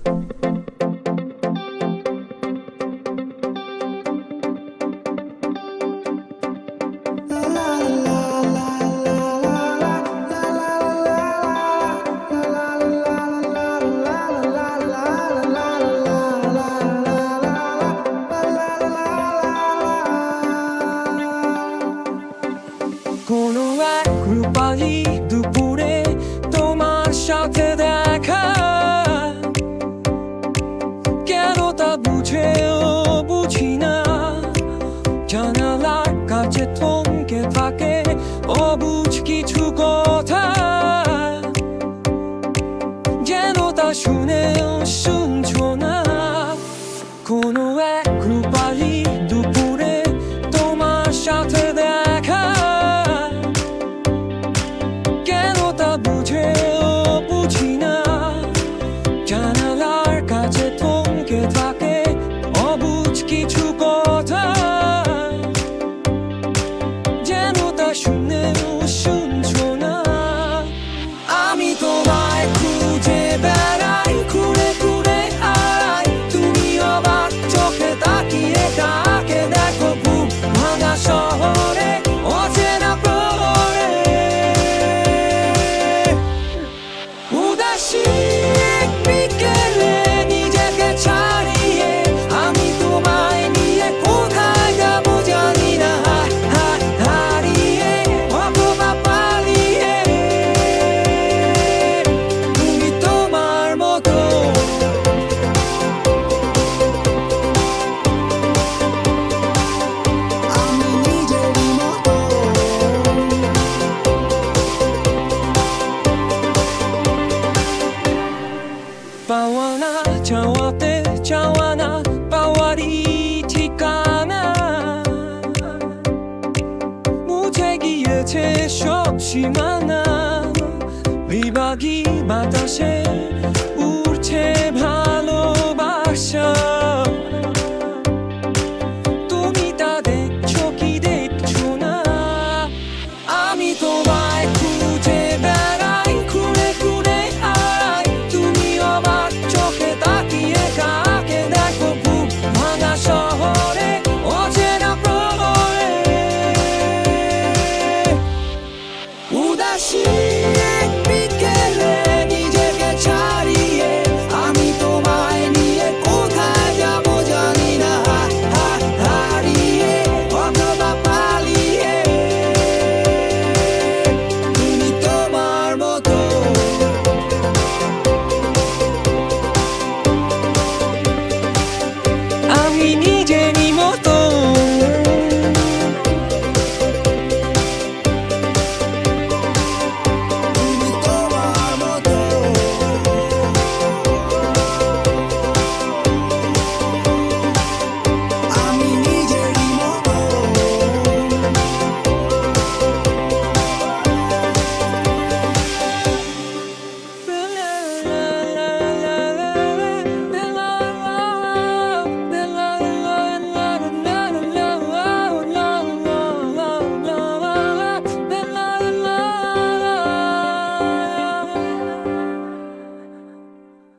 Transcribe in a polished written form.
কোনো এক রূপালি দুপুরে তোমার সাথে দেখা, কেন তা বুঝেও বুঝি না। জানালার কাছে থমকে থাকে অবুঝ কিছু কথা, যেন তা শুনেও শুনছো না। কোনো এক রূপালি দুপুরে তোমার সাথে দেখা, কেন তা বুঝেও বুঝি না। জানালার কাছে থমকে থাকে অবুঝ কিছু কথা, যেন তা শুনেও শুনছো না। আমি তোমায় খুঁজে বেড়াই, ঘুরে ঘুরে আই, তুমি অবাক চোখে তাকিয়ে তাকে দেখো বুক ভাঙা শহরে, অচেনা প্রহরে। উদাসী এক বিকেলে নিজেকে ছাড়িয়ে আমি তোমায় নিয়ে কোথায় যাবো জানি না। হারিয়ে অথবা পালিয়ে তুমি তোমার মতো। আমি নিজেরই মতো। পাওয়া না চাওয়াতে চাওয়া না পাওয়ারই ঠিকানা, মুছে গিয়েছে সব সীমানা। বিভাগী বাতাসে